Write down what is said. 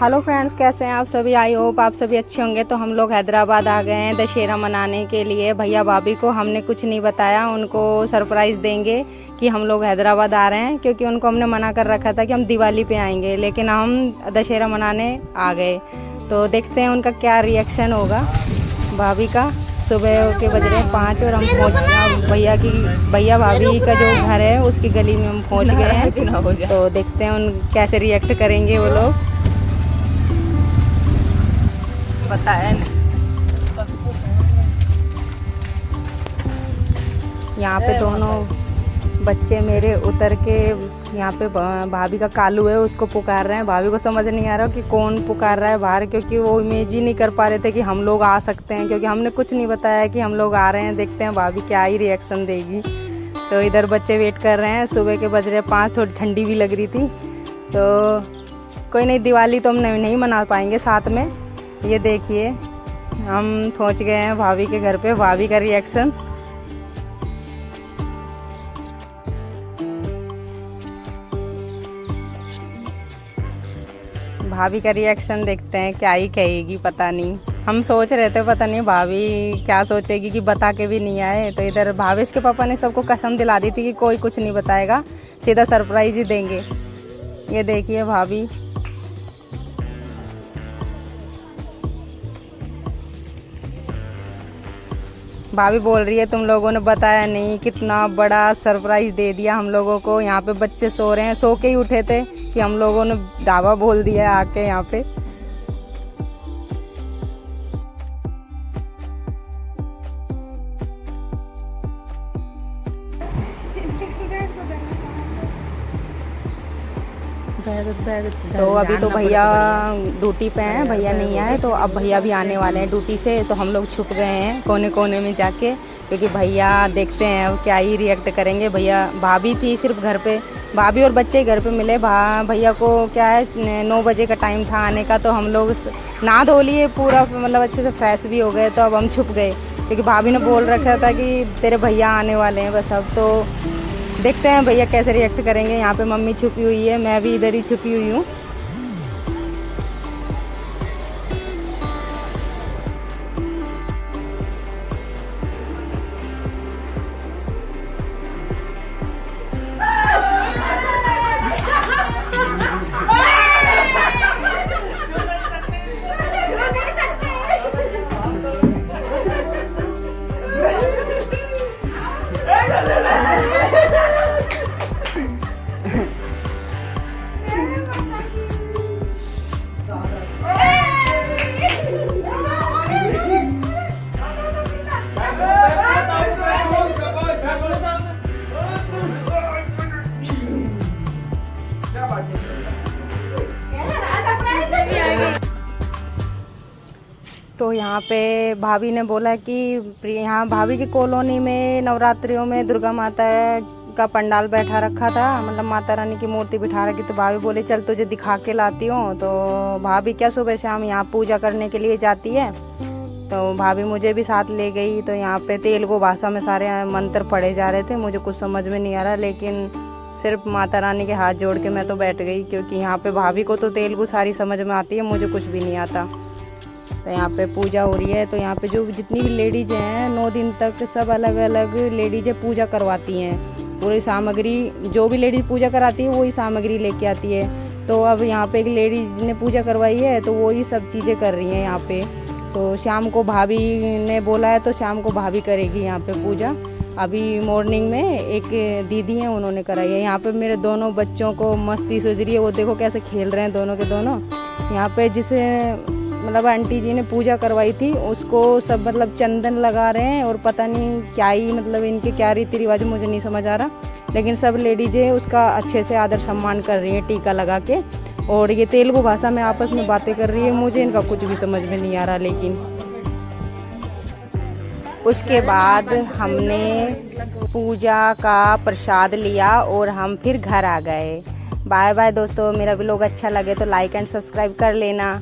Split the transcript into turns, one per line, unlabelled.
Hello friends, कैसे हैं आप सभी। आई होप आप सभी अच्छे होंगे। तो हम लोग हैदराबाद आ गए हैं दशहरा मनाने के लिए। भैया भाभी को हमने कुछ नहीं बताया, उनको सरप्राइज़ देंगे कि हम लोग हैदराबाद आ रहे हैं, क्योंकि उनको हमने मना कर रखा था कि हम दिवाली पे आएंगे, लेकिन हम दशहरा मनाने आ गए। तो देखते हैं उनका क्या रिएक्शन होगा भाभी का। सुबह के बज रहे 5 और हम भैया भाभी का जो घर है उसकी गली में हम पहुँच गए हैं। तो देखते हैं उन कैसे रिएक्ट करेंगे वो लोग।
बताया नहीं।
यहाँ पे दोनों बच्चे मेरे उतर के यहाँ पे भाभी का कालू है उसको पुकार रहे हैं। भाभी को समझ नहीं आ रहा कि कौन पुकार रहा है बाहर, क्योंकि वो इमेज ही नहीं कर पा रहे थे कि हम लोग आ सकते हैं, क्योंकि हमने कुछ नहीं बताया कि हम लोग आ रहे हैं। देखते हैं भाभी क्या ही रिएक्शन देगी। तो इधर बच्चे वेट कर रहे हैं। सुबह के बज रहे 5, थोड़ी ठंडी भी लग रही थी। तो कोई नहीं, दिवाली तो हम नहीं मना पाएंगे साथ में। ये देखिए हम पहुंच गए हैं भाभी के घर पे। भाभी का रिएक्शन, भाभी का रिएक्शन देखते हैं क्या ही कहेगी, पता नहीं। हम सोच रहे थे पता नहीं भाभी क्या सोचेगी कि बता के भी नहीं आए। तो इधर भावेश के पापा ने सबको कसम दिला दी थी कि कोई कुछ नहीं बताएगा, सीधा सरप्राइज ही देंगे। ये देखिए भाभी, भाभी बोल रही है तुम लोगों ने बताया नहीं, कितना बड़ा सरप्राइज दे दिया हम लोगों को। यहाँ पे बच्चे सो रहे हैं, सो के ही उठे थे कि हम लोगों ने दावा बोल दिया आके यहाँ पे। तो अभी तो भैया ड्यूटी पे हैं, भैया नहीं आए। तो अब भैया भी आने वाले हैं ड्यूटी से। तो हम लोग छुप गए हैं कोने कोने में जाके, क्योंकि भैया देखते हैं अब क्या ही रिएक्ट करेंगे। भैया भाभी थी सिर्फ घर पे, भाभी और बच्चे घर पे मिले। भैया को क्या है 9 बजे का टाइम था आने का। तो हम लोग नहा धो लिए पूरा, मतलब अच्छे से फ्रेश भी हो गए। तो अब हम छुप गए, क्योंकि भाभी ने बोल रखा था कि तेरे भैया आने वाले हैं बस। अब तो देखते हैं भैया कैसे रिएक्ट करेंगे। यहाँ पे मम्मी छुपी हुई है, मैं भी इधर ही छुपी हुई हूँ। तो यहाँ पे भाभी ने बोला कि यहाँ भाभी की कॉलोनी में नवरात्रियों में दुर्गा माता का पंडाल बैठा रखा था, मतलब माता रानी की मूर्ति बिठा रखी। तो भाभी बोले चल तुझे दिखा के लाती हूँ। तो भाभी क्या सुबह शाम यहाँ पूजा करने के लिए जाती है। तो भाभी मुझे भी साथ ले गई। तो यहाँ पे तेलुगु भाषा में सारे मंत्र पढ़े जा रहे थे, मुझे कुछ समझ में नहीं आ रहा, लेकिन सिर्फ माता रानी के हाथ जोड़ के मैं तो बैठ गई, क्योंकि यहाँ पे भाभी को तो तेलुगु सारी समझ में आती है, मुझे कुछ भी नहीं आता। तो यहाँ पे पूजा हो रही है। तो यहाँ पे जो जितनी भी लेडीज हैं 9 दिन तक सब अलग अलग लेडीजें पूजा करवाती हैं। पूरी सामग्री जो भी लेडीज पूजा कराती है वही सामग्री लेके आती है। तो अब यहाँ पे एक लेडीज ने पूजा करवाई है, तो वही सब चीज़ें कर रही हैं यहाँ पे। तो शाम को भाभी ने बोला है, तो शाम को भाभी करेगी यहाँ पे पूजा। अभी मॉर्निंग में एक दीदी हैं, उन्होंने कराई है। यहाँ पे मेरे दोनों बच्चों को मस्ती सूझ रही है, वो देखो कैसे खेल रहे हैं दोनों के दोनों। यहाँ पे जिसे मतलब आंटी जी ने पूजा करवाई थी उसको सब मतलब चंदन लगा रहे हैं, और पता नहीं क्या ही मतलब इनके क्या रीति रिवाज मुझे नहीं समझ आ रहा, लेकिन सब लेडीजें उसका अच्छे से आदर सम्मान कर रही हैं टीका लगा के। और ये तेलुगु भाषा में आपस में बातें कर रही है, मुझे इनका कुछ भी समझ में नहीं आ रहा। लेकिन उसके बाद हमने पूजा का प्रसाद लिया और हम फिर घर आ गए। बाय बाय दोस्तों, मेरा व्लॉग अच्छा लगे तो लाइक एंड सब्सक्राइब कर लेना।